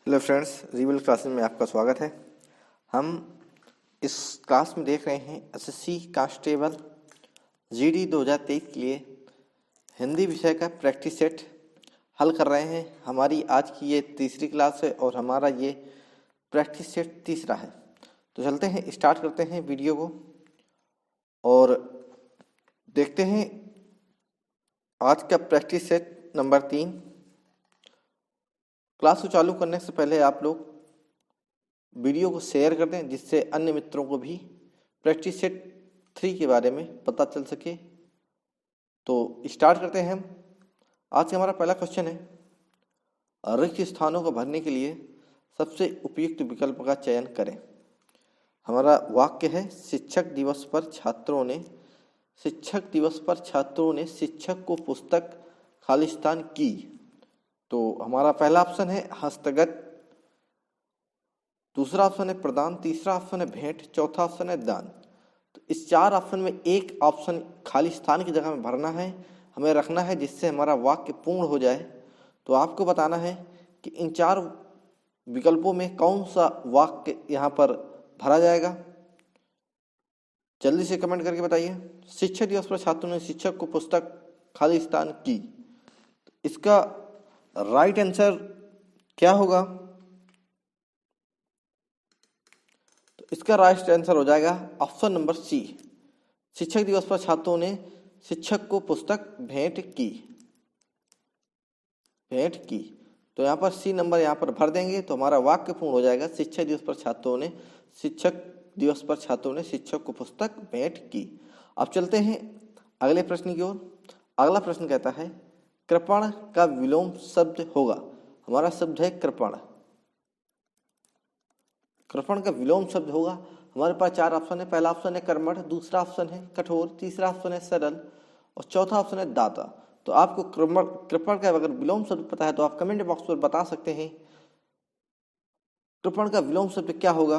Hello friends, reveal classes में आपका स्वागत है। हम इस क्लास में देख रहे हैं एसएससी कांस्टेबल जीडी 2023 के लिए हिंदी विषय का प्रैक्टिस सेट हल कर रहे हैं। हमारी आज की ये तीसरी क्लास है और हमारा ये प्रैक्टिस सेट तीसरा है। तो चलते हैं, स्टार्ट करते हैं वीडियो को और देखते हैं आज का प्रैक्टिस सेट नंबर 3। क्लास को चालू करने से पहले आप लोग वीडियो को शेयर कर दें, जिससे अन्य मित्रों को भी प्रैक्टिस सेट 3 के बारे में पता चल सके। तो स्टार्ट करते हैं हम। आज का हमारा पहला क्वेश्चन है, रिक्त स्थानों को भरने के लिए सबसे उपयुक्त विकल्प का चयन करें। हमारा वाक्य है, शिक्षक दिवस पर छात्रों ने शिक्षक को पुस्तक खालिस्तान की। तो हमारा पहला ऑप्शन है हस्तगत, दूसरा ऑप्शन है प्रदान, तीसरा ऑप्शन है भेंट, चौथा ऑप्शन है दान। तो इस 4 ऑप्शन में एक ऑप्शन खालिस्तान की जगह में भरना है, हमें रखना है, जिससे हमारा वाक्य पूर्ण हो जाए। तो आपको बताना है कि इन 4 विकल्पों में कौन सा वाक्य यहाँ पर भरा जाएगा। जल्दी से कमेंट करके बताइए। शिक्षक दिवस पर छात्रों ने शिक्षक को पुस्तक खालिस्तान की। इसका राइट आंसर क्या होगा? तो इसका राइट आंसर हो जाएगा ऑप्शन नंबर सी, शिक्षक दिवस पर छात्रों ने शिक्षक को पुस्तक भेंट की। तो यहाँ पर सी नंबर यहाँ पर भर देंगे तो हमारा वाक्य पूर्ण हो जाएगा। शिक्षक दिवस पर छात्रों ने शिक्षक को पुस्तक भेंट की। अब चलते हैं अगले प्रश्न की ओर। अगला प्रश्न कहता है, कृपण का विलोम शब्द होगा। हमारा शब्द है कृपण का विलोम शब्द होगा। हमारे पास 4 ऑप्शन है। पहला ऑप्शन है कर्मठ, दूसरा ऑप्शन है कठोर, तीसरा ऑप्शन है सरल और चौथा ऑप्शन है दाता। तो आपको कृपण का अगर विलोम शब्द पता है तो आप कमेंट बॉक्स पर बता सकते हैं कृपण का विलोम शब्द क्या होगा।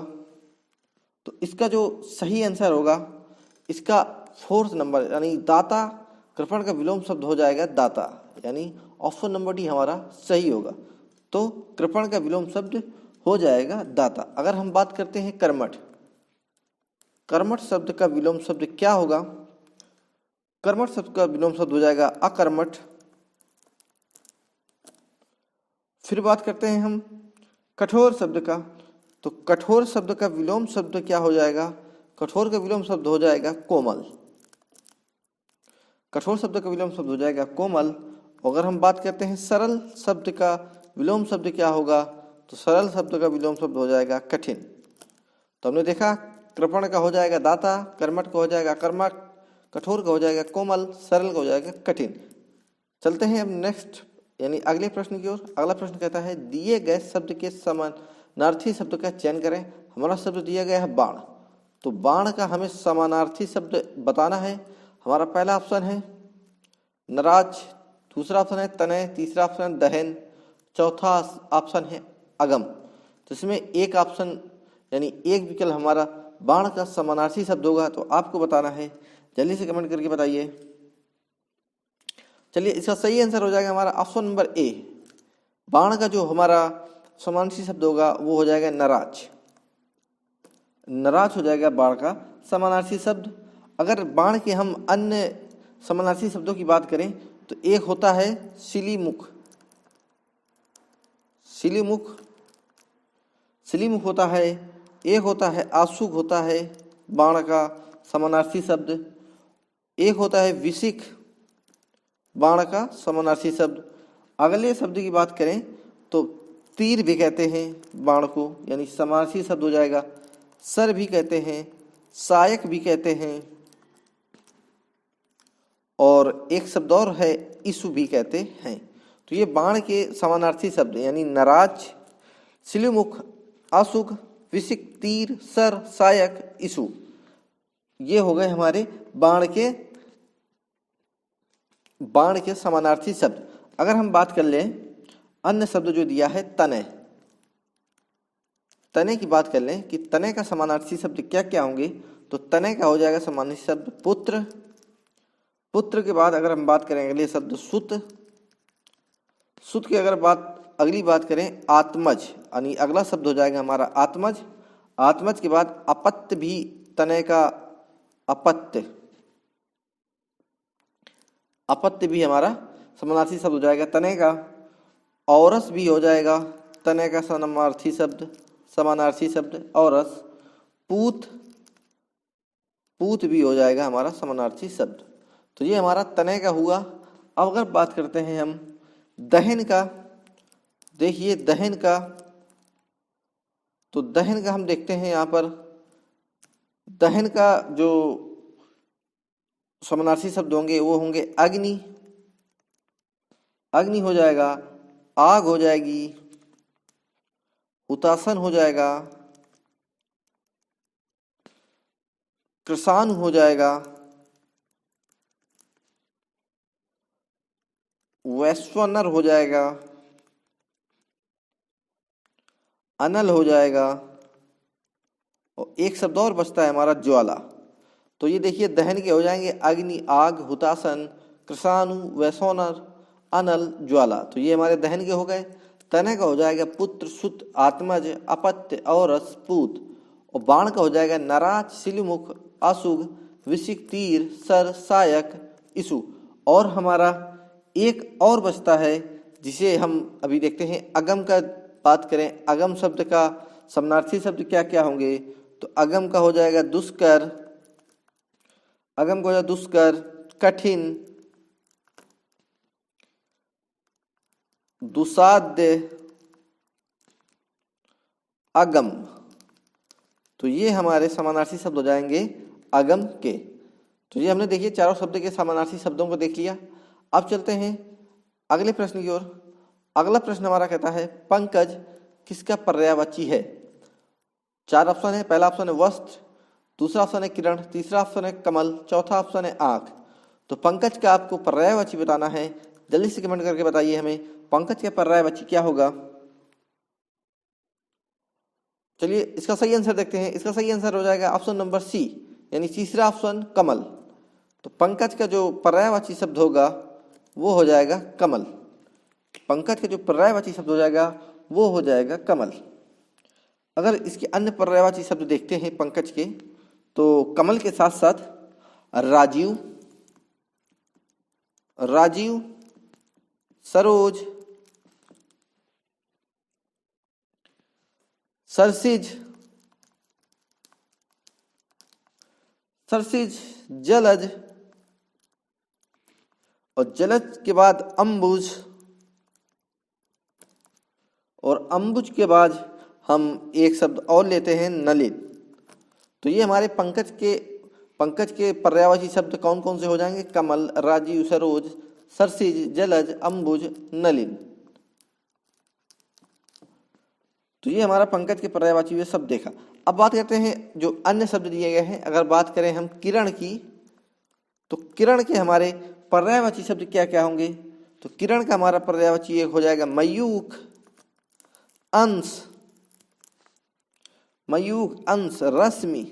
तो इसका जो सही आंसर होगा, इसका 4th नंबर यानी दाता, कृपण का विलोम शब्द हो जाएगा दाता, यानी ऑप्शन नंबर डी हमारा सही होगा। तो कृपण का विलोम शब्द हो जाएगा दाता। अगर हम बात करते हैं कर्मठ शब्द का विलोम शब्द क्या होगा? कर्मठ शब्द का विलोम शब्द हो जाएगा अकर्मठ। फिर बात करते हैं हम कठोर शब्द का। तो कठोर शब्द का विलोम शब्द क्या हो जाएगा? कठोर का विलोम शब्द हो जाएगा कोमल। कठोर शब्द का विलोम शब्द हो जाएगा कोमल। अगर हम बात करते हैं सरल शब्द का विलोम शब्द क्या होगा, तो सरल शब्द का विलोम शब्द हो जाएगा कठिन। तो हमने देखा कृपण का हो जाएगा दाता, कर्मठ का हो जाएगा कर्मठ, कठोर का हो जाएगा कोमल, सरल का हो जाएगा कठिन। चलते हैं अब नेक्स्ट यानी अगले प्रश्न की ओर। अगला प्रश्न कहता है, दिए गए शब्द के समानार्थी शब्द का चयन करें। हमारा शब्द दिया गया है बाण। तो बाण का हमें समानार्थी शब्द बताना है। हमारा पहला ऑप्शन है नराज, दूसरा ऑप्शन है तनय, तीसरा ऑप्शन है दहन, चौथा ऑप्शन है अगम। तो इसमें एक ऑप्शन यानी एक विकल्प हमारा बाण का समानार्थी शब्द होगा। तो आपको बताना है, जल्दी से कमेंट करके बताइए। चलिए, इसका सही आंसर हो जाएगा हमारा ऑप्शन नंबर ए। बाण का जो हमारा समानार्थी शब्द होगा वो हो जाएगा नराज। नराज हो जाएगा बाण का समानार्थी शब्द। अगर बाण के हम अन्य समानार्थी शब्दों की बात करें तो एक होता है सिलीमुख होता है, एक होता है आशुक होता है बाण का समानार्थी शब्द, एक होता है विशिख बाण का समानार्थी शब्द। अगले शब्द की बात करें तो तीर भी कहते हैं बाण को, यानी समानार्थी शब्द हो जाएगा। सर भी कहते हैं, सायक भी कहते हैं और एक शब्द और है ईसु भी कहते हैं। तो ये बाण के समानार्थी शब्द यानी नराज, सिलीमुख, आशुक, विशिख, तीर, सर, सायक, ईसु, ये हो गए हमारे बाण के समानार्थी शब्द। अगर हम बात कर लें अन्य शब्द जो दिया है तने की बात कर लें कि तने का समानार्थी शब्द क्या क्या होंगे, तो तने का हो जाएगा समानार्थी शब्द पुत्र के बाद अगर हम बात करें अगले शब्द सुत की अगर बात अगली बात करें आत्मज, यानी अगला शब्द हो जाएगा हमारा आत्मज। आत्मज के बाद अपत्य भी तने का अपत्य, अपत्य भी हमारा समानार्थी शब्द हो जाएगा तने का। औरस भी हो जाएगा तने का समानार्थी शब्द, समानार्थी शब्द औरस। पूत, पूत भी हो जाएगा हमारा समानार्थी शब्द। तो ये हमारा तने का हुआ। अब अगर बात करते हैं हम दहन का, देखिए दहन का, तो दहन का हम देखते हैं यहाँ पर, दहन का जो समानार्थी शब्द होंगे वो होंगे अग्नि, अग्नि हो जाएगा, आग हो जाएगी, हुतासन हो जाएगा, कृषाणु हो जाएगा, वैश्वानर हो जाएगा, अनल हो जाएगा, और एक शब्द और बचता है हमारा ज्वाला। तो ये देखिए दहन के हो जाएंगे अग्नि, आग, हुतासन, कृषाणु, वैश्वानर, अनल, ज्वाला। तो ये हमारे दहन के हो गए। तने का हो जाएगा पुत्र, सुत, आत्मज, अपत्य, औरस, पूत। और बाण का हो जाएगा नराज, सिलमुख, अशुभ, विशिक, तीर, सर, सायक, इसु। और हमारा एक और बचता है जिसे हम अभी देखते हैं। अगम का बात करें, अगम शब्द का समानार्थी शब्द क्या क्या होंगे, तो अगम का हो जाएगा दुष्कर, अगम का हो जाएगा दुष्कर, कठिन, दुसाध्य, अगम। तो ये हमारे समानार्थी शब्द हो जाएंगे अगम के। तो ये हमने देखिए चारों शब्द के समानार्थी शब्दों को देख लिया। अब चलते हैं अगले प्रश्न की ओर। अगला प्रश्न हमारा कहता है पंकज किसका पर्यायवाची है। चार ऑप्शन है। पहला ऑप्शन है वस्त्र, दूसरा ऑप्शन है किरण, तीसरा ऑप्शन है कमल, चौथा ऑप्शन है आंख। तो पंकज का आपको पर्यायवाची बताना है। जल्दी से कमेंट करके बताइए हमें पंकज का पर्यायवाची क्या होगा। चलिए इसका सही आंसर देखते हैं। इसका सही आंसर हो जाएगा ऑप्शन नंबर सी, यानी तीसरा ऑप्शन कमल। तो पंकज का जो पर्यायवाची शब्द होगा वो हो जाएगा कमल। पंकज का जो पर्यायवाची शब्द हो जाएगा वो हो जाएगा कमल। अगर इसके अन्य पर्यायवाची शब्द देखते हैं पंकज के, तो कमल के साथ साथ राजीव, राजीव, सरोज, सरसिज, सरसिज, जलज, और जलज के बाद अंबुज, और अंबुज के बाद हम एक शब्द और लेते हैं नलिन। तो ये हमारे पंकज के पर्यायवाची शब्द कौन कौन से हो जाएंगे, कमल, राजीव, सरोज, सरसिज, जलज, अंबुज, नलिन। तो ये हमारा पंकज के पर्यायवाची हुए शब्द देखा। अब बात करते हैं जो अन्य शब्द दिए गए हैं। अगर बात करें हम किरण की, तो किरण के हमारे पर्यायवाची शब्द क्या क्या होंगे। तो किरण का हमारा पर्यायवाची एक हो जाएगा मयूख, अंश, मयूख, अंश, रश्मि,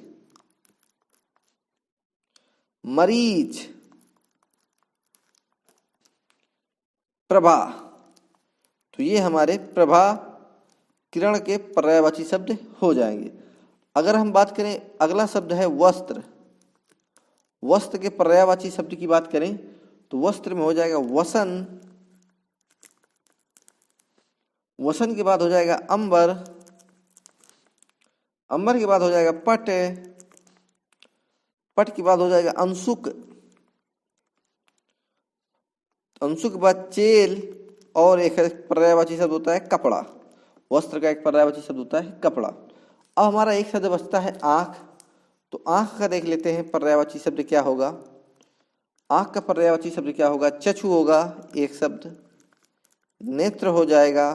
मरीच, प्रभा। तो ये हमारे प्रभा किरण के पर्यायवाची शब्द हो जाएंगे। अगर हम बात करें अगला शब्द है वस्त्र। वस्त्र के पर्यायवाची शब्द की बात करें तो वस्त्र में हो जाएगा वसन, वसन के बाद हो जाएगा अंबर, अंबर के बाद हो जाएगा पट, पट के बाद हो जाएगा अंशुक, अंशुक के बाद चेल, और एक पर्यायवाची शब्द होता है कपड़ा। वस्त्र का एक पर्यायवाची शब्द होता है कपड़ा। अब हमारा एक शब्द बचता है आंख। तो आंख का देख लेते हैं पर्यायवाची शब्द क्या होगा। आंख का पर्यायवाची शब्द क्या होगा, चक्षु होगा एक शब्द, नेत्र हो जाएगा,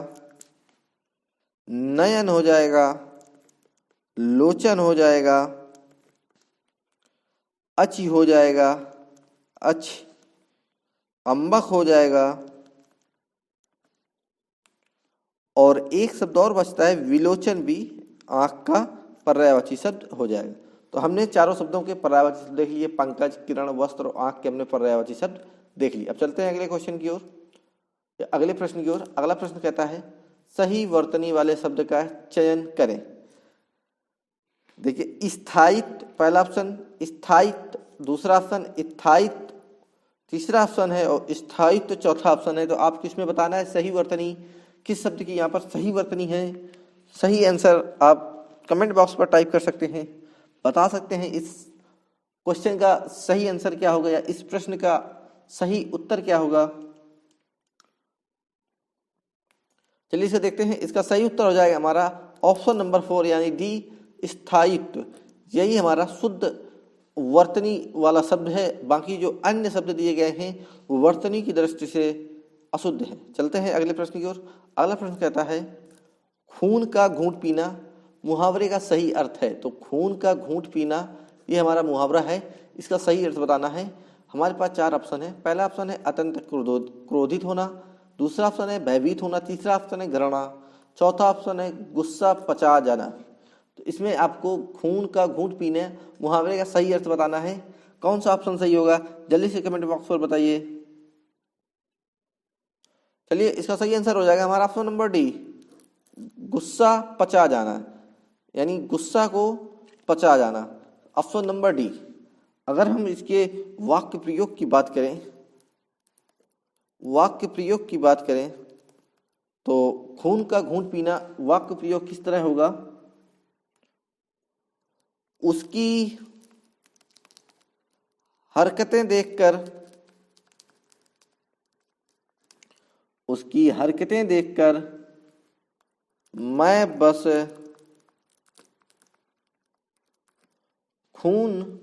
नयन हो जाएगा, लोचन हो जाएगा, अचि हो जाएगा, अच, अंबक हो जाएगा, और एक शब्द और बचता है विलोचन, भी आंख का पर्यायवाची शब्द हो जाएगा। तो हमने चारों शब्दों के पर्यायवाची शब्द देख लिए, पंकज, किरण, वस्त्र और आंख के हमने पर्यायवाची शब्द देख लिए। अब चलते हैं अगले क्वेश्चन की ओर, अगले प्रश्न की ओर। अगला प्रश्न कहता है सही वर्तनी वाले शब्द का चयन करें। देखिए स्थायित्व पहला ऑप्शन, स्थायित्व दूसरा ऑप्शन, स्थायित्व तीसरा ऑप्शन है और स्थायित्व चौथा ऑप्शन है। तो आपको इसमें बताना है सही वर्तनी किस शब्द की यहाँ पर सही वर्तनी है। सही आंसर आप कमेंट बॉक्स पर टाइप कर सकते हैं, बता सकते हैं इस क्वेश्चन का सही आंसर क्या होगा या इस प्रश्न का सही उत्तर क्या होगा। चलिए इसे देखते हैं। इसका सही उत्तर हो जाएगा हमारा ऑप्शन नंबर 4 यानी डी, स्थायित्व। यही हमारा शुद्ध वर्तनी वाला शब्द है। बाकी जो अन्य शब्द दिए गए हैं वो वर्तनी की दृष्टि से अशुद्ध है। चलते हैं अगले प्रश्न की ओर। अगला प्रश्न कहता है खून का घूंट पीना मुहावरे का सही अर्थ है। तो खून का घूंट पीना ये हमारा मुहावरा है, इसका सही अर्थ बताना है। हमारे पास 4 ऑप्शन है। पहला ऑप्शन है अत्यंत क्रोधित होना, दूसरा ऑप्शन है भयभीत होना, तीसरा ऑप्शन है घृणा, चौथा ऑप्शन है गुस्सा पचा जाना। तो इसमें आपको खून का घूंट पीने मुहावरे का सही अर्थ बताना है। कौन सा ऑप्शन सही होगा जल्दी से कमेंट बॉक्स पर बताइए। चलिए इसका सही आंसर हो जाएगा हमारा ऑप्शन नंबर डी, गुस्सा पचा जाना, यानी गुस्सा को पचा जाना, ऑप्शन नंबर डी। अगर हम इसके वाक्य प्रयोग की बात करें, वाक्य प्रयोग की बात करें तो खून का घूंट पीना वाक्य प्रयोग किस तरह होगा, उसकी हरकतें देखकर, उसकी हरकतें देखकर मैं बस खून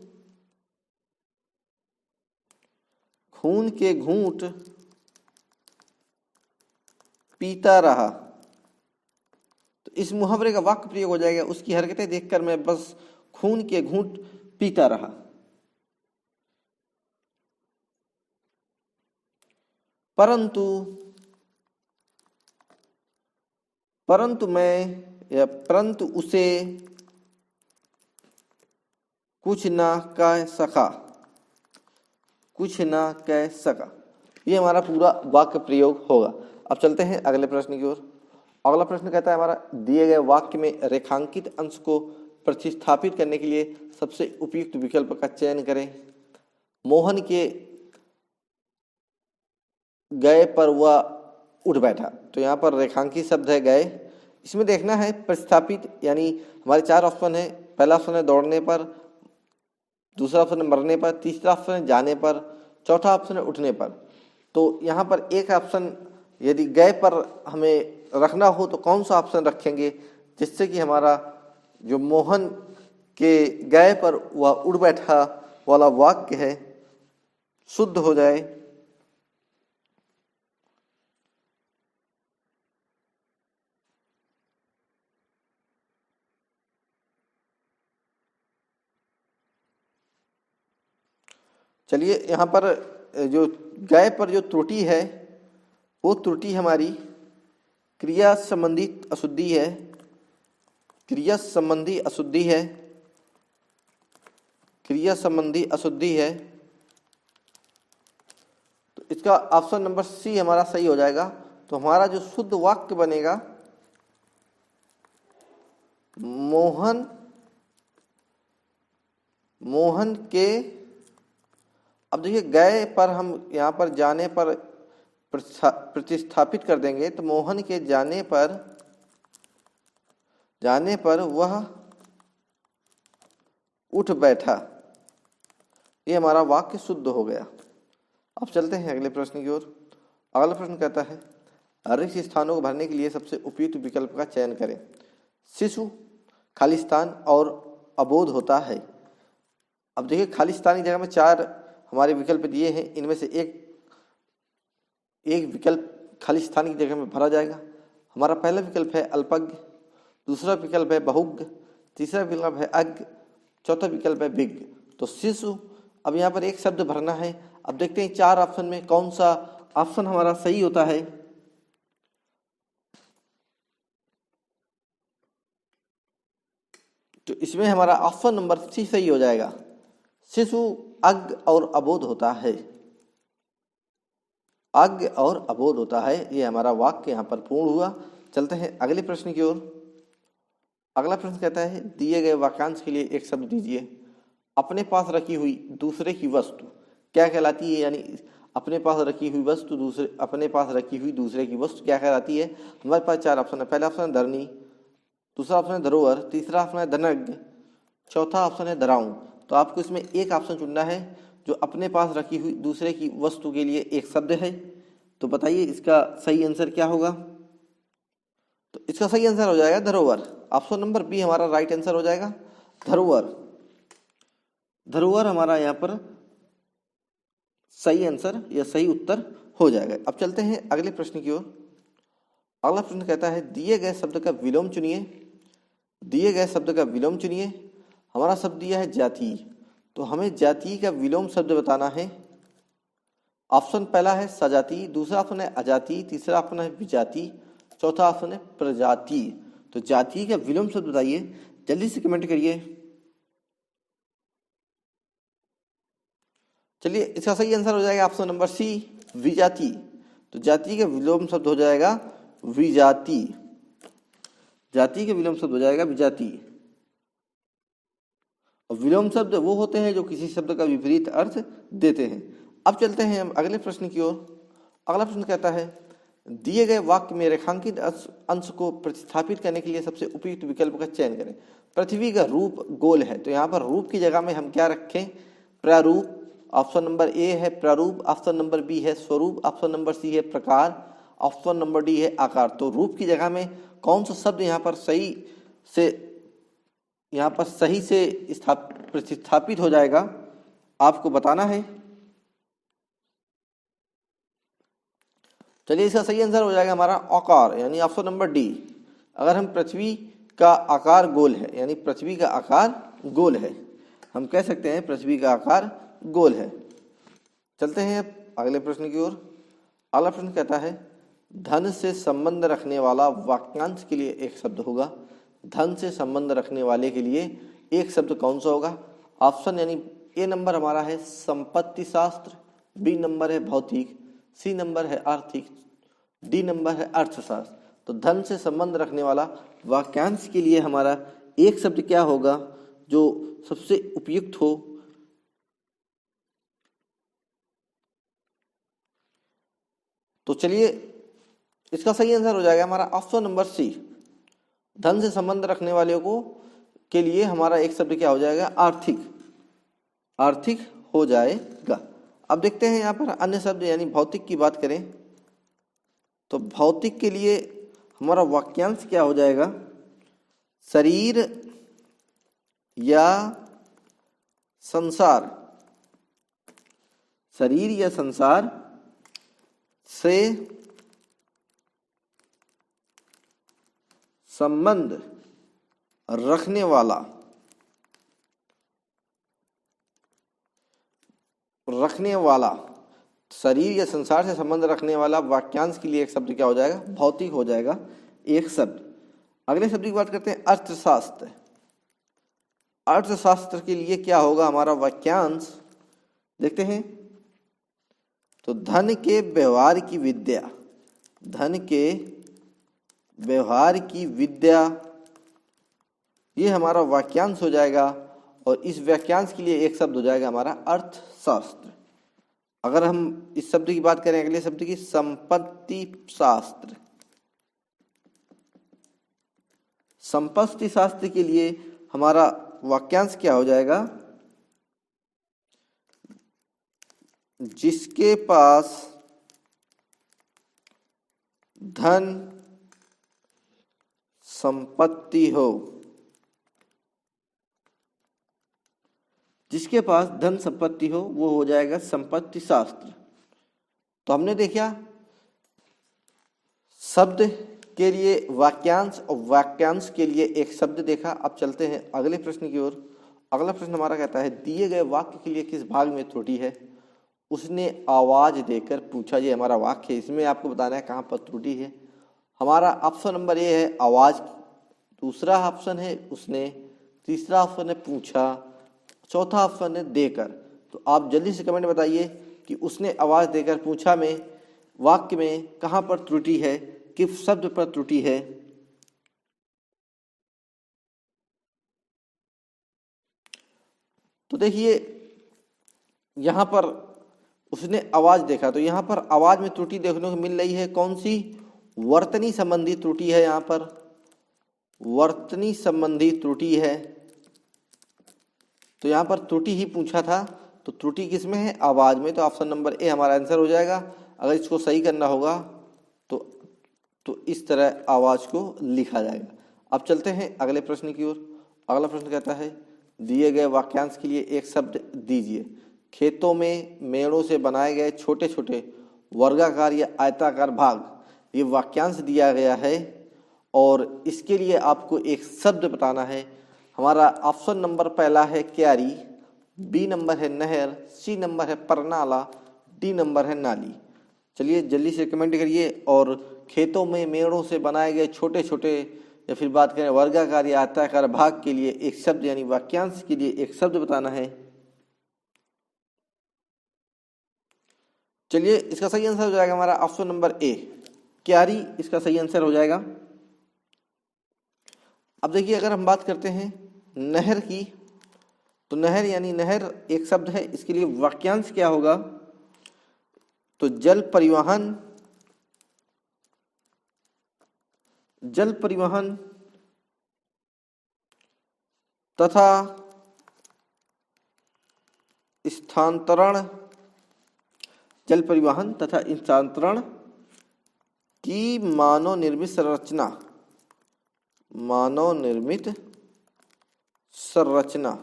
के घूंट पीता रहा। तो इस मुहावरे का वाक्य प्रयोग हो जाएगा उसकी हरकतें देखकर मैं बस खून के घूंट पीता रहा। परंतु उसे कुछ ना कह सका। ये हमारा पूरा वाक्य प्रयोग होगा। अब चलते हैं अगले प्रश्न की ओर। अगला प्रश्न कहता है हमारा दिए गए वाक्य में रेखांकित अंश को प्रतिस्थापित करने के लिए सबसे उपयुक्त विकल्प का चयन करें। मोहन के गए पर वह उठ बैठा। तो यहाँ पर रेखांकित शब्द है गए। इसमें देखना है प्रतिस्थापित, यानी हमारे 4 ऑप्शन है। पहला ऑप्शन है दौड़ने पर, दूसरा ऑप्शन है मरने पर, तीसरा ऑप्शन है जाने पर, चौथा ऑप्शन है उठने पर। तो यहाँ पर एक ऑप्शन यदि गए पर हमें रखना हो तो कौन सा ऑप्शन रखेंगे जिससे कि हमारा जो मोहन के गए पर वह उड़ बैठा वाला वाक्य है शुद्ध हो जाए। चलिए यहाँ पर जो गए पर जो त्रुटि है वो त्रुटि हमारी क्रिया संबंधी अशुद्धि है, क्रिया संबंधी अशुद्धि है, क्रिया संबंधी अशुद्धि है। तो इसका ऑप्शन नंबर सी हमारा सही हो जाएगा। तो हमारा जो शुद्ध वाक्य बनेगा मोहन के, अब देखिए गए पर हम यहाँ पर जाने पर प्रतिस्थापित कर देंगे तो मोहन के जाने पर वह उठ बैठा। ये हमारा वाक्य शुद्ध हो गया। अब चलते हैं अगले प्रश्न की ओर। अगला प्रश्न कहता है रिक्त स्थानों को भरने के लिए सबसे उपयुक्त विकल्प का चयन करें। शिशु, खालिस्तान और अबोध होता है। अब देखिए खालिस्तान की जगह में 4 हमारे विकल्प दिए हैं, इनमें से एक विकल्प खालिस्तान की जगह में भरा जाएगा। हमारा पहला विकल्प है अल्पज्ञ, दूसरा विकल्प है बहुज्ञ, तीसरा विकल्प है अज्ञ, चौथा विकल्प है विज्ञ। तो शिशु, अब यहाँ पर एक शब्द भरना है। अब देखते हैं 4 ऑप्शन में कौन सा ऑप्शन हमारा सही होता है। तो इसमें हमारा ऑप्शन नंबर सी सही हो जाएगा। शिशु अज्ञ और अबोध होता है, अज्ञ और अबोध होता है। ये हमारा वाक्य यहाँ पर पूर्ण हुआ। चलते हैं अगले प्रश्न की ओर। अगला प्रश्न कहता है दिए गए वाक्यांश के लिए एक शब्द दीजिए। अपने पास रखी हुई दूसरे की वस्तु क्या कहलाती है, यानी अपने पास रखी हुई वस्तु अपने पास रखी हुई दूसरे की वस्तु क्या कहलाती है। हमारे पास 4 ऑप्शन है। पहला ऑप्शन है धरनी, दूसरा ऑप्शन है धरोहर, तीसरा ऑप्शन है धनज्ञ, चौथा ऑप्शन है धराऊं। तो आपको इसमें एक ऑप्शन चुनना है जो अपने पास रखी हुई दूसरे की वस्तु के लिए एक शब्द है। तो बताइए इसका सही आंसर क्या होगा। तो इसका सही आंसर हो जाएगा धरोहर। ऑप्शन नंबर बी हमारा राइट आंसर हो जाएगा, धरोहर। धरोहर हमारा यहाँ पर सही आंसर या सही उत्तर हो जाएगा। अब चलते हैं अगले प्रश्न की ओर। अगला प्रश्न कहता है दिए गए शब्द का विलोम चुनिए। दिए गए शब्द का विलोम चुनिए। हमारा शब्द दिया है जाति, तो हमें जाति का विलोम शब्द बताना है। ऑप्शन पहला है सजाति, दूसरा ऑप्शन है अजाति, तीसरा ऑप्शन है विजाति, चौथा ऑप्शन है प्रजाति। तो जाति का विलोम शब्द बताइए, जल्दी से कमेंट करिए। चलिए इसका सही आंसर हो जाएगा ऑप्शन नंबर सी, विजाति। तो जाति का विलोम शब्द हो जाएगा विजाति। जाति का विलोम शब्द हो जाएगा विजाति। और विलोम शब्द वो होते हैं जो किसी शब्द का विपरीत अर्थ देते हैं। अब चलते हैं हम अगले प्रश्न की ओर। अगला प्रश्न कहता है दिए गए वाक्य में रेखांकित अंश को प्रतिस्थापित करने के लिए सबसे उपयुक्त विकल्प का चयन करें। पृथ्वी का रूप गोल है, तो यहाँ पर रूप की जगह में हम क्या रखें, प्रारूप। ऑप्शन नंबर ए है प्रारूप, ऑप्शन नंबर बी है स्वरूप, ऑप्शन नंबर सी है प्रकार, ऑप्शन नंबर डी है आकार। तो रूप की जगह में कौन सा शब्द यहाँ पर सही से प्रतिस्थापित हो जाएगा आपको बताना है। चलिए इसका सही आंसर हो जाएगा हमारा आकार, यानी ऑप्शन नंबर डी। अगर हम पृथ्वी का आकार गोल है, यानी पृथ्वी का आकार गोल है, हम कह सकते हैं पृथ्वी का आकार गोल है। चलते हैं अगले प्रश्न की ओर। अगला प्रश्न कहता है धन से संबंध रखने वाला वाक्यांश के लिए एक शब्द होगा। धन से संबंध रखने वाले के लिए एक शब्द कौन सा होगा। ऑप्शन यानी ए नंबर हमारा है संपत्ति शास्त्र, बी नंबर है भौतिक, सी नंबर है आर्थिक, डी नंबर है अर्थशास्त्र। तो धन से संबंध रखने वाला वाक्यांश के लिए हमारा एक शब्द क्या होगा जो सबसे उपयुक्त हो। तो चलिए इसका सही आंसर हो जाएगा हमारा ऑप्शन नंबर सी। धन से संबंध रखने वाले को के लिए हमारा एक शब्द क्या हो जाएगा, आर्थिक। आर्थिक हो जाएगा। अब देखते हैं यहाँ पर अन्य शब्द यानी भौतिक की बात करें तो भौतिक के लिए हमारा वाक्यांश क्या हो जाएगा, शरीर या संसार। शरीर या संसार से संबंध रखने वाला शरीर या संसार से संबंध रखने वाला वाक्यांश के लिए एक शब्द क्या हो जाएगा, भौतिक हो जाएगा एक शब्द। अगले शब्द की बात करते हैं अर्थशास्त्र। अर्थशास्त्र के लिए क्या होगा हमारा वाक्यांश, देखते हैं। तो धन के व्यवहार की विद्या, धन के व्यवहार की विद्या, ये हमारा वाक्यांश हो जाएगा। और इस वाक्यांश के लिए एक शब्द हो जाएगा हमारा अर्थशास्त्र। अगर हम इस शब्द की बात करें अगले शब्द की, संपत्ति शास्त्र। संपत्ति शास्त्र के लिए हमारा वाक्यांश क्या हो जाएगा, जिसके पास धन संपत्ति हो, जिसके पास धन संपत्ति हो वो हो जाएगा संपत्ति शास्त्र। तो हमने देखा शब्द के लिए वाक्यांश और वाक्यांश के लिए एक शब्द देखा। अब चलते हैं अगले प्रश्न की ओर। अगला प्रश्न हमारा कहता है दिए गए वाक्य के लिए किस भाग में त्रुटि है। उसने आवाज देकर पूछा, ये हमारा वाक्य है, इसमें आपको बताना है कहाँ पर त्रुटि है। हमारा ऑप्शन नंबर ए है आवाज, दूसरा ऑप्शन है उसने, तीसरा ऑप्शन है पूछा, चौथा ऑप्शन है देकर। तो आप जल्दी से कमेंट बताइए कि उसने आवाज देकर पूछा में वाक्य में कहाँ पर त्रुटि है, किस शब्द पर त्रुटि है? तो देखिए यहां पर उसने आवाज देखा, तो यहां पर आवाज में त्रुटि देखने को मिल रही है। कौन सी? वर्तनी संबंधी त्रुटि है। यहां पर वर्तनी संबंधी त्रुटि है। तो यहां पर त्रुटि ही पूछा था, तो त्रुटि किसमें है? आवाज में। तो ऑप्शन नंबर ए हमारा आंसर हो जाएगा। अगर इसको सही करना होगा तो इस तरह आवाज को लिखा जाएगा। अब चलते हैं अगले प्रश्न की ओर। अगला प्रश्न कहता है दिए गए वाक्यांश के लिए एक शब्द दीजिए। खेतों में मेड़ों से बनाए गए छोटे छोटे वर्गाकार या आयताकार भाग, ये वाक्यांश दिया गया है और इसके लिए आपको एक शब्द बताना है। हमारा ऑप्शन नंबर पहला है क्यारी, बी नंबर है नहर, सी नंबर है परनाला, डी नंबर है नाली। चलिए जल्दी से कमेंट करिए। और खेतों में मेड़ों से बनाए गए छोटे छोटे या फिर बात करें वर्गाकार या आयताकार भाग के लिए एक शब्द यानी वाक्यांश के लिए एक शब्द बताना है। चलिए इसका सही आंसर हो जाएगा हमारा ऑप्शन नंबर ए, क्यारी इसका सही आंसर हो जाएगा। अब देखिए अगर हम बात करते हैं नहर की, तो नहर यानी नहर एक शब्द है, इसके लिए वाक्यांश क्या होगा? तो जल परिवहन तथा स्थानांतरण, जल परिवहन तथा स्थानांतरण की मानव निर्मित संरचना,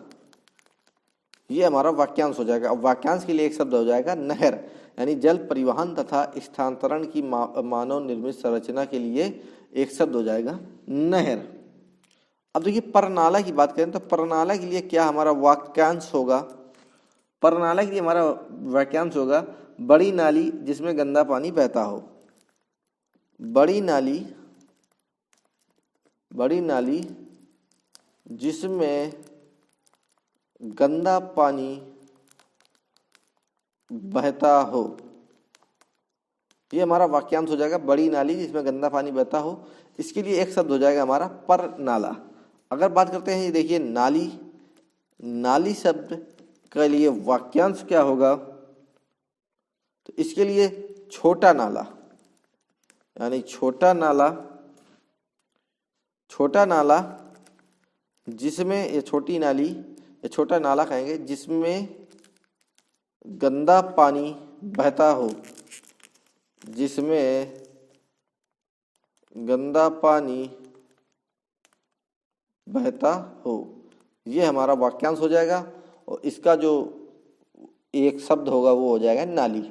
ये हमारा वाक्यांश हो जाएगा। अब वाक्यांश के लिए एक शब्द हो जाएगा नहर, यानी जल परिवहन तथा स्थानांतरण की मानव निर्मित संरचना के लिए एक शब्द हो जाएगा नहर। अब देखिए परनाला की बात करें तो परनाला के लिए क्या हमारा वाक्यांश होगा? परनाला के लिए हमारा वाक्यांश होगा बड़ी नाली जिसमें गंदा पानी बहता हो। बड़ी नाली जिसमें गंदा पानी बहता हो, ये हमारा वाक्यांश हो जाएगा बड़ी नाली जिसमें गंदा पानी बहता हो। इसके लिए एक शब्द हो जाएगा हमारा परनाला। अगर बात करते हैं ये देखिए नाली शब्द के लिए वाक्यांश क्या होगा? तो इसके लिए छोटा नाला, यानी छोटा नाला जिसमें, ये छोटी नाली या छोटा नाला कहेंगे जिसमें गंदा पानी बहता हो, जिसमें गंदा पानी बहता हो, ये हमारा वाक्यांश हो जाएगा। और इसका जो एक शब्द होगा वो हो जाएगा नाली।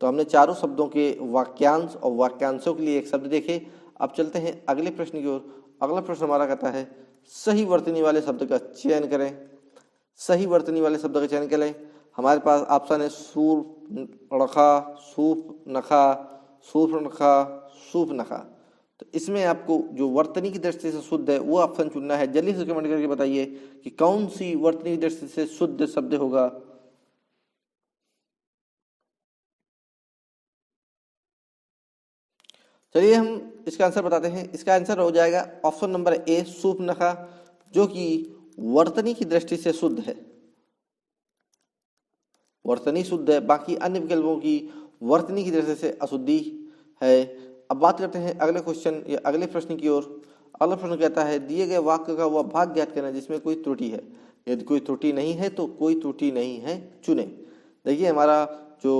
तो हमने चारों शब्दों के वाक्यांश और वाक्यांशों के लिए एक शब्द देखे। अब चलते हैं अगले प्रश्न की ओर। अगला प्रश्न हमारा कहता है सही वर्तनी वाले शब्द का चयन करें। सही वर्तनी वाले शब्द का चयन करें। हमारे पास ऑप्शन है सूर्पणखा, सूपनखा, सूर्पणखा, सूपनखा। तो इसमें आपको जो वर्तनी की दृष्टि से शुद्ध है वो ऑप्शन चुनना है। जल्दी से कमेंट करके बताइए कि कौन सी वर्तनी की दृष्टि से शुद्ध शब्द होगा। चलिए हम इसका आंसर बताते हैं। इसका आंसर हो जाएगा ऑप्शन नंबर ए, सूपनखा, जो कि वर्तनी की दृष्टि से शुद्ध है। वर्तनी शुद्ध है, बाकी अन्य विकल्पों की वर्तनी की दृष्टि से अशुद्धि है। अब बात करते हैं अगले क्वेश्चन या अगले प्रश्न की ओर। अगला प्रश्न कहता है दिए गए वाक्य का वह भाग ज्ञात करना जिसमें कोई त्रुटि है। यदि कोई त्रुटि नहीं है तो कोई त्रुटि नहीं है चुने। देखिए हमारा जो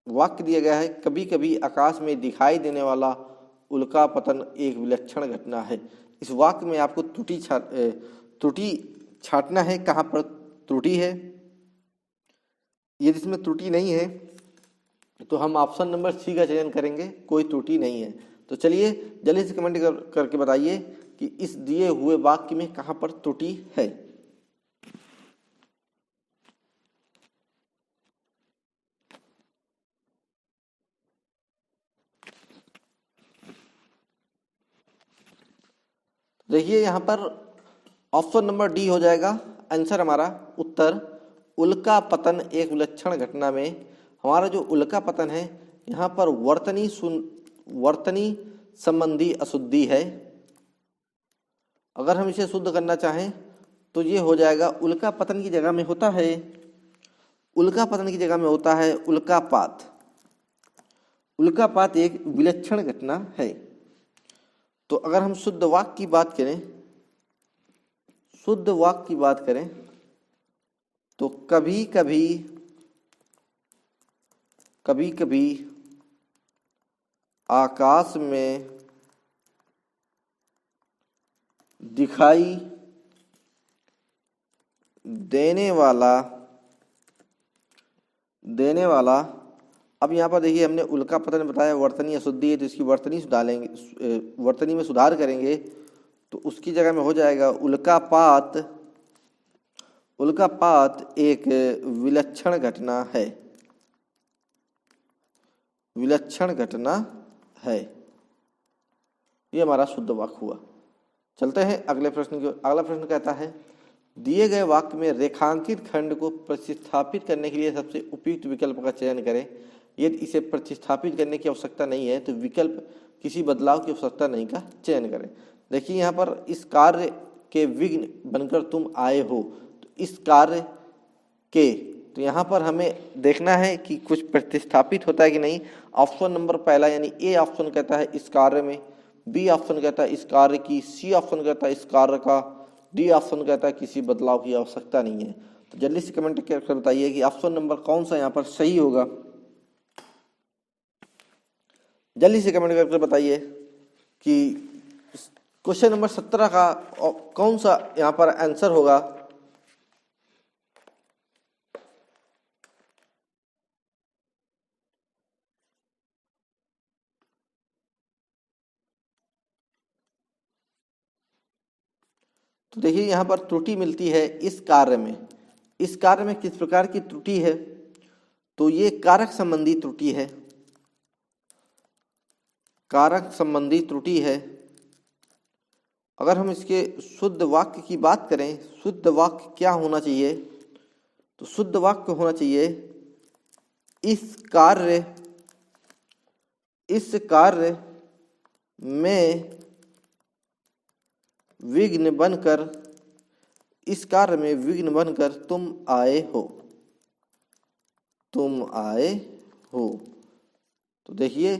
वाक्य दिया गया है, कभी कभी आकाश में दिखाई देने वाला उल्का पतन एक विलक्षण घटना है। इस वाक्य में आपको त्रुटि छांटना है, कहाँ पर त्रुटि है। यदि इसमें त्रुटि नहीं है तो हम ऑप्शन नंबर सी का चयन करेंगे, कोई त्रुटि नहीं है। तो चलिए जल्दी से कमेंट करके बताइए कि इस दिए हुए वाक्य में कहाँ पर त्रुटि है। देखिए यहाँ पर ऑप्शन नंबर डी हो जाएगा आंसर हमारा उत्तर। उल्का पतन एक विलक्षण घटना में हमारा जो उल्का पतन है, यहाँ पर वर्तनी संबंधी अशुद्धि है। अगर हम इसे शुद्ध करना चाहें तो ये हो जाएगा उल्का पतन की जगह में होता है, उल्का पतन की जगह में होता है उल्कापात। उल्कापात एक विलक्षण घटना है। तो अगर हम शुद्ध वाक्य की बात करें, शुद्ध वाक्य की बात करें तो कभी कभी आकाश में दिखाई देने वाला अब यहाँ पर देखिए हमने उल्का पतन बताया, वर्तनी अशुद्धि है तो इसकी वर्तनी डालेंगे, वर्तनी में सुधार करेंगे तो उसकी जगह में हो जाएगा उल्कापात। उल्कापात एक विलक्षण घटना है, विलक्षण घटना है। ये हमारा शुद्ध वाक्य हुआ। चलते हैं अगले प्रश्न की ओर। अगला प्रश्न कहता है दिए गए वाक्य में रेखांकित खंड को प्रतिस्थापित करने के लिए सबसे उपयुक्त विकल्प का चयन करें। यदि इसे प्रतिस्थापित करने की आवश्यकता नहीं है तो विकल्प किसी बदलाव की आवश्यकता नहीं का चयन करें। देखिए यहाँ पर इस कार्य के विघ्न बनकर तुम आए हो, तो इस कार्य के, तो यहाँ पर हमें देखना है कि कुछ प्रतिस्थापित होता है कि नहीं। ऑप्शन नंबर पहला यानी ए ऑप्शन कहता है इस कार्य में, बी ऑप्शन कहता है इस कार्य की, सी ऑप्शन कहता है इस कार्य का, डी ऑप्शन कहता है किसी बदलाव की आवश्यकता नहीं है। तो जल्दी से कमेंट करके बताइए कि ऑप्शन नंबर कौन सा यहाँ पर सही होगा। जल्दी से कमेंट करके बताइए कि क्वेश्चन नंबर 17 का कौन सा यहाँ पर आंसर होगा। तो देखिए यहाँ पर त्रुटि मिलती है इस कार्य में। इस कार्य में किस प्रकार की त्रुटि है, तो ये कारक संबंधी त्रुटि है, कारक संबंधी त्रुटि है। अगर हम इसके शुद्ध वाक्य की बात करें, शुद्ध वाक्य क्या होना चाहिए, तो शुद्ध वाक्य होना चाहिए इस कार्य में विघ्न बनकर, इस कार्य में विघ्न बनकर तुम आए हो, तुम आए हो। तो देखिए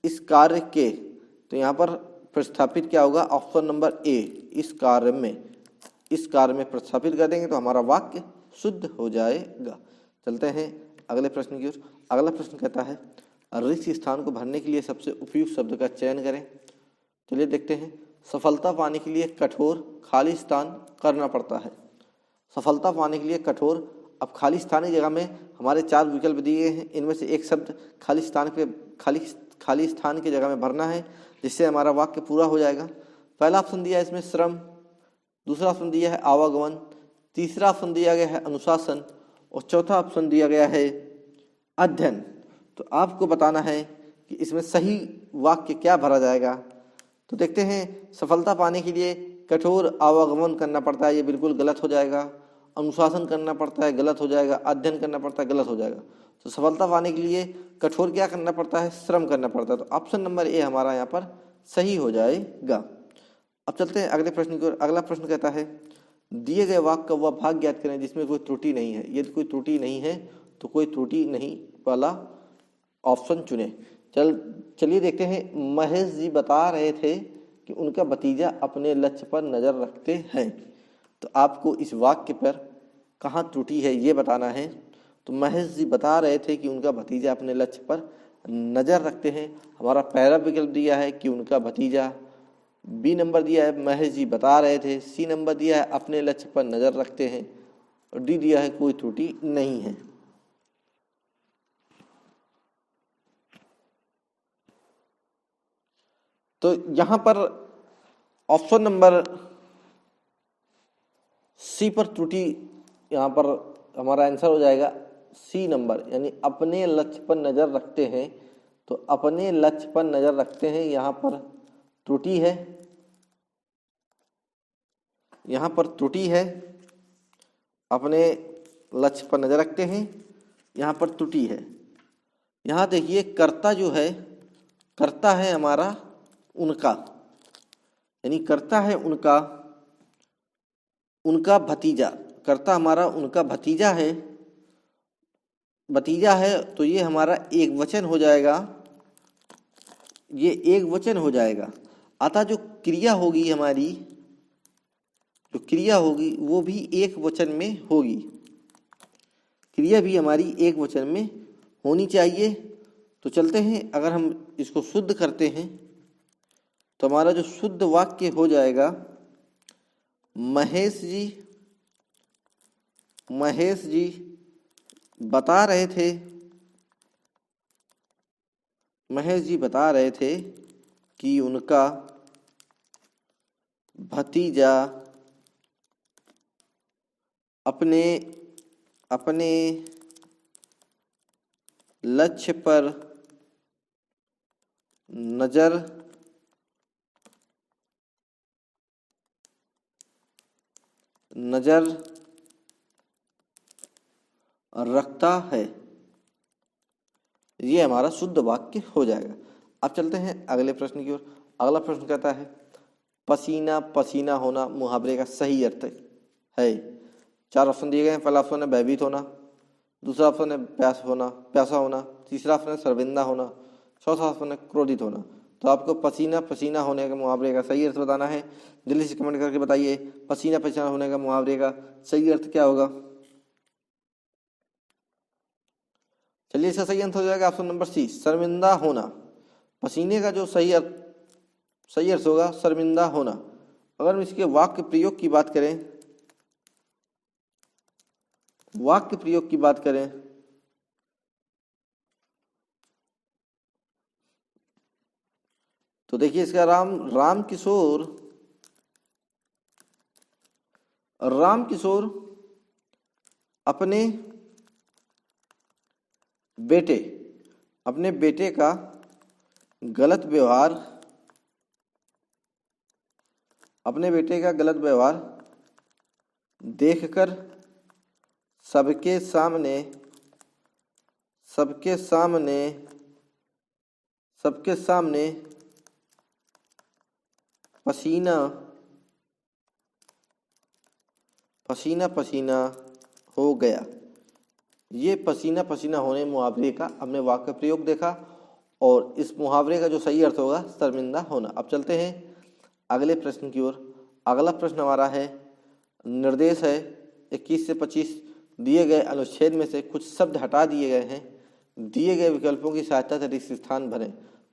इस कार्य के, तो यहाँ पर प्रतिस्थापित क्या होगा, ऑप्शन नंबर ए इस कार्य में, इस कार्य में प्रतिस्थापित कर देंगे तो हमारा वाक्य शुद्ध हो जाएगा। चलते हैं अगले प्रश्न की ओर। अगला प्रश्न कहता है रिक्त स्थान को भरने के लिए सबसे उपयुक्त शब्द का चयन करें। चलिए देखते हैं। सफलता पाने के लिए कठोर खाली स्थान करना पड़ता है। सफलता पाने के लिए कठोर, अब खाली स्थान की जगह में हमारे 4 विकल्प दिए गए हैं, इनमें से एक शब्द खाली स्थान की जगह में भरना है जिससे हमारा वाक्य पूरा हो जाएगा। पहला ऑप्शन दिया है इसमें श्रम, दूसरा ऑप्शन दिया है आवागमन, तीसरा ऑप्शन दिया गया है अनुशासन और चौथा ऑप्शन दिया गया है अध्ययन। तो आपको बताना है कि इसमें सही वाक्य क्या भरा जाएगा। तो देखते हैं, सफलता पाने के लिए कठोर आवागमन करना पड़ता है, ये बिल्कुल गलत हो जाएगा। अनुशासन करना पड़ता है, गलत हो जाएगा। अध्ययन करना पड़ता है, गलत हो जाएगा। तो सफलता पाने के लिए कठोर क्या करना पड़ता है, श्रम करना पड़ता है। तो ऑप्शन नंबर ए हमारा यहाँ पर सही हो जाएगा। अब चलते हैं अगले प्रश्न की ओर। अगला प्रश्न कहता है दिए गए वाक्य का वह भाग ज्ञात करें जिसमें कोई त्रुटि नहीं है। यदि कोई त्रुटि नहीं है तो कोई त्रुटि नहीं वाला ऑप्शन चुने। चलिए देखते हैं। महेश जी बता रहे थे कि उनका भतीजा अपने लक्ष्य पर नजर रखते हैं। तो आपको इस वाक्य पर कहाँ त्रुटि है ये बताना है। तो महेश जी बता रहे थे कि उनका भतीजा अपने लक्ष्य पर नजर रखते हैं। हमारा पहला विकल्प दिया है कि उनका भतीजा, बी नंबर दिया है महेश जी बता रहे थे, सी नंबर दिया है अपने लक्ष्य पर नजर रखते हैं और डी दिया है कोई त्रुटि नहीं है। तो यहां पर ऑप्शन नंबर सी पर त्रुटि, यहां पर हमारा आंसर हो जाएगा सी नंबर, यानी अपने लक्ष्य पर नजर रखते हैं। तो अपने लक्ष्य पर नजर रखते हैं, यहां पर त्रुटि है, यहां पर त्रुटि है। अपने लक्ष्य पर नजर रखते हैं, यहां पर त्रुटि है। यहां देखिए कर्ता जो है करता है हमारा उनका, यानी करता है उनका, उनका भतीजा, करता हमारा उनका भतीजा है, भतीजा है तो ये हमारा एक वचन हो जाएगा, ये एक वचन हो जाएगा। अतः जो क्रिया होगी हमारी, जो क्रिया होगी वो भी एक वचन में होगी, क्रिया भी हमारी एक वचन में होनी चाहिए। तो चलते हैं, अगर हम इसको शुद्ध करते हैं तो हमारा जो शुद्ध वाक्य हो जाएगा, महेश जी बता रहे थे, महेश जी बता रहे थे कि उनका भतीजा अपने अपने लक्ष्य पर नजर रखता है। ये हमारा शुद्ध वाक्य हो जाएगा। अब चलते हैं अगले प्रश्न की ओर। अगला प्रश्न कहता है, पसीना पसीना होना मुहावरे का सही अर्थ है। 4 ऑप्शन दिए गए हैं। पहला ऑप्शन है भयभीत होना, दूसरा ऑप्शन है प्यासा होना, तीसरा ऑप्शन है शर्मिंदा होना, चौथा ऑप्शन है क्रोधित होना। तो आपको पसीना पसीना होने के मुहावरे का सही अर्थ बताना है। जल्दी से कमेंट करके बताइए, पसीना पसीना होने का मुहावरे का सही अर्थ क्या होगा। चलिए, इसका सही अर्थ हो जाएगा ऑप्शन नंबर सी, शर्मिंदा होना। पसीने का जो सही अर्थ होगा शर्मिंदा होना। अगर हम इसके वाक्य प्रयोग की बात करें, वाक्य प्रयोग की बात करें तो देखिए, इसका राम किशोर अपने बेटे का गलत व्यवहार देखकर सबके सामने पसीना हो गया। ये पसीना पसीना होने मुहावरे का हमने वाक्य प्रयोग देखा, और इस मुहावरे का जो सही अर्थ होगा शर्मिंदा होना। अब चलते हैं अगले प्रश्न की ओर। अगला प्रश्न हमारा है, निर्देश है 21 से 25 दिए गए अनुच्छेद में से कुछ शब्द हटा दिए गए हैं। दिए गए विकल्पों की सहायता से रिक्त स्थान भरें।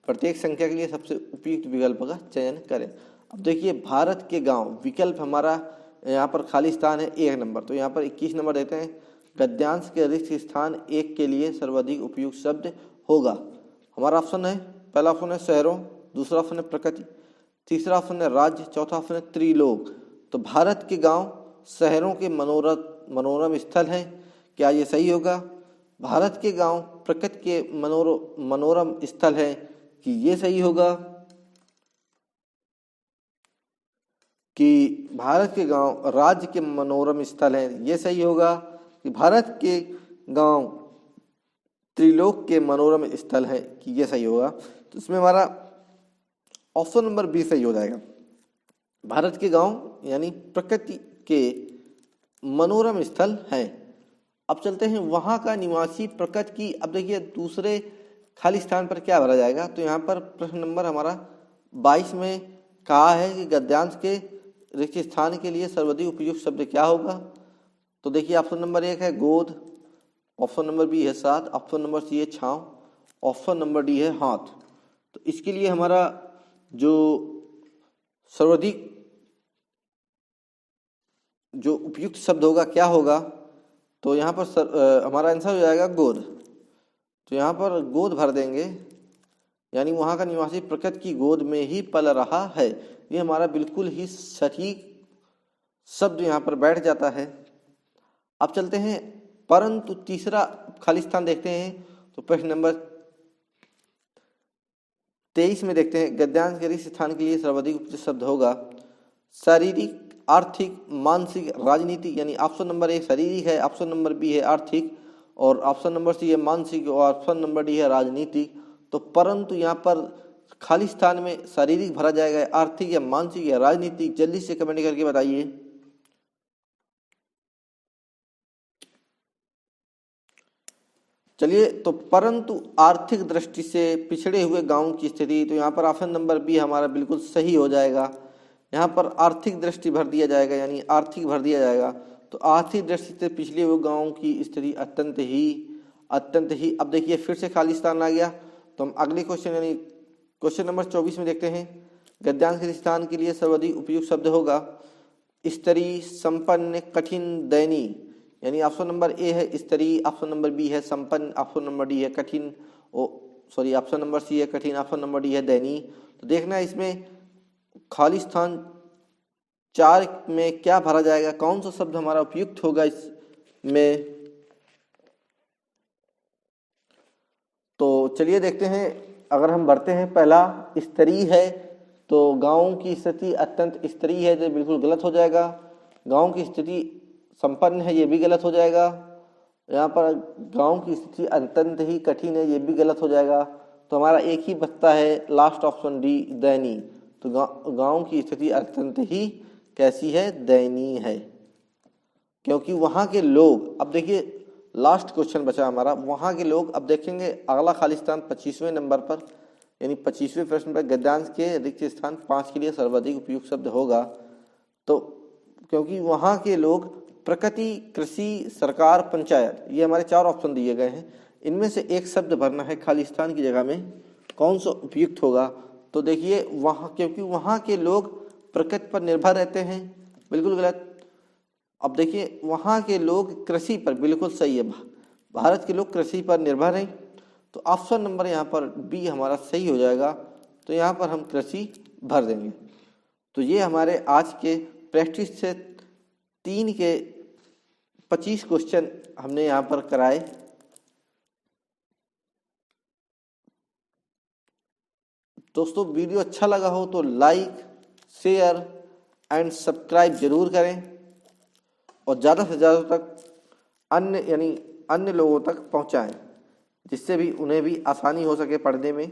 प्रत्येक संख्या के लिए सबसे उपयुक्त विकल्प का चयन करें। अब देखिए, भारत के गांव विकल्प हमारा यहाँ पर खाली स्थान है 1 नंबर, तो यहाँ पर 21 नंबर देते हैं। गद्यांश के रिक्त स्थान 1 के लिए सर्वाधिक उपयुक्त शब्द होगा। हमारा ऑप्शन है, पहला ऑप्शन है शहरों, दूसरा ऑप्शन है प्रकृति, तीसरा ऑप्शन है राज्य, चौथा ऑप्शन है त्रिलोक। तो भारत के गांव शहरों के मनोरम स्थल हैं, क्या ये सही होगा। भारत के गांव प्रकृति के मनोरम स्थल हैं, कि ये सही होगा। कि भारत के गांव राज्य के मनोरम स्थल हैं, ये सही होगा। कि भारत के गांव त्रिलोक के मनोरम स्थल हैं, कि ये सही होगा। तो इसमें हमारा ऑप्शन नंबर बी सही हो जाएगा। भारत के गांव यानी प्रकृति के मनोरम स्थल हैं। अब चलते हैं वहां का निवासी प्रकृति की। अब देखिए, दूसरे खाली स्थान पर क्या भरा जाएगा। तो यहाँ पर प्रश्न नंबर हमारा 22 में कहा है कि गद्यांश के रिक्त स्थान के लिए सर्वाधिक उपयुक्त शब्द क्या होगा। तो देखिए, ऑप्शन नंबर 1 है गोद, ऑप्शन नंबर बी है साथ, ऑप्शन नंबर सी है छांव, ऑप्शन नंबर डी है हाथ। तो इसके लिए हमारा जो सर्वाधिक जो उपयुक्त शब्द होगा क्या होगा। तो यहाँ पर हमारा आंसर हो जाएगा गोद। तो यहाँ पर गोद भर देंगे, यानी वहाँ का निवासी प्रकृति की गोद में ही पल रहा है। ये हमारा बिल्कुल ही सटीक शब्द यहाँ पर बैठ जाता है। अब चलते हैं, परंतु तीसरा खाली स्थान देखते हैं। तो प्रश्न नंबर 23 में देखते हैं, गद्यांश के रिक्त स्थान के लिए सर्वाधिक उपयुक्त शब्द होगा शारीरिक, आर्थिक, मानसिक, राजनीतिक। यानी ऑप्शन नंबर 1 शारीरिक है, ऑप्शन नंबर बी है आर्थिक, और ऑप्शन नंबर सी है मानसिक, और ऑप्शन नंबर डी है राजनीतिक। तो परंतु यहाँ पर खाली स्थान में शारीरिक भरा जाएगा, आर्थिक या मानसिक या राजनीतिक? जल्दी से कमेंट करके बताइए। चलिए, तो परंतु आर्थिक दृष्टि से पिछड़े हुए गांव की स्थिति, तो यहाँ पर ऑप्शन नंबर बी हमारा बिल्कुल सही हो जाएगा। यहाँ पर आर्थिक दृष्टि भर दिया जाएगा, यानी आर्थिक भर दिया जाएगा। तो आर्थिक दृष्टि से पिछड़े हुए गांव की स्थिति अत्यंत ही। अब देखिए फिर से खाली स्थान आ गया, तो हम अगले क्वेश्चन यानी क्वेश्चन नंबर 24 में देखते हैं। गद्यांश के स्थान के लिए सर्वाधिक उपयुक्त शब्द होगा स्तरीय, संपन्न, कठिन, दयनीय। यानी ऑप्शन नंबर ए है स्तरीय, ऑप्शन नंबर बी है संपन्न, ऑप्शन नंबर डी है कठिन, ऑप्शन नंबर सी है कठिन, ऑप्शन नंबर डी है दयनीय। तो देखना है इसमें खाली स्थान 4 में क्या भरा जाएगा, कौन सा शब्द हमारा उपयुक्त होगा इसमें। तो चलिए देखते हैं। अगर हम बढ़ते हैं, पहला स्तरीय है, तो गांव की स्थिति अत्यंत स्तरीय है, तो बिल्कुल गलत हो जाएगा। गांव की स्थिति संपन्न है, ये भी गलत हो जाएगा। यहाँ पर गांव की स्थिति अत्यंत ही कठिन है, ये भी गलत हो जाएगा। तो हमारा एक ही बचता है लास्ट ऑप्शन डी, दयनीय। तो गांव की स्थिति अत्यंत ही कैसी है, दयनीय है, क्योंकि वहाँ के लोग, अब देखिए लास्ट क्वेश्चन बचा हमारा, वहाँ के लोग। अब देखेंगे अगला खाली स्थान 25वें नंबर पर, यानी 25वें प्रश्न पर गद्यांश के रिक्त स्थान 5 के लिए सर्वाधिक उपयुक्त शब्द होगा। तो क्योंकि वहाँ के लोग प्रकृति, कृषि, सरकार, पंचायत, ये हमारे 4 ऑप्शन दिए गए हैं। इनमें से एक शब्द भरना है खाली स्थान की जगह में, कौन सा उपयुक्त होगा। तो देखिए वहाँ, क्योंकि वहाँ के लोग प्रकृति पर निर्भर रहते हैं, बिल्कुल गलत। अब देखिए वहाँ के लोग कृषि पर, बिल्कुल सही है, भारत के लोग कृषि पर निर्भर हैं। तो ऑप्शन नंबर यहाँ पर बी हमारा सही हो जाएगा। तो यहाँ पर हम कृषि भर देंगे। तो ये हमारे आज के प्रैक्टिस से 3 के 25 क्वेश्चन हमने यहाँ पर कराए। दोस्तों वीडियो अच्छा लगा हो तो लाइक, शेयर एंड सब्सक्राइब जरूर करें, और ज़्यादा से ज़्यादा तक अन्य लोगों तक पहुँचाएं, जिससे भी उन्हें भी आसानी हो सके पढ़ने में।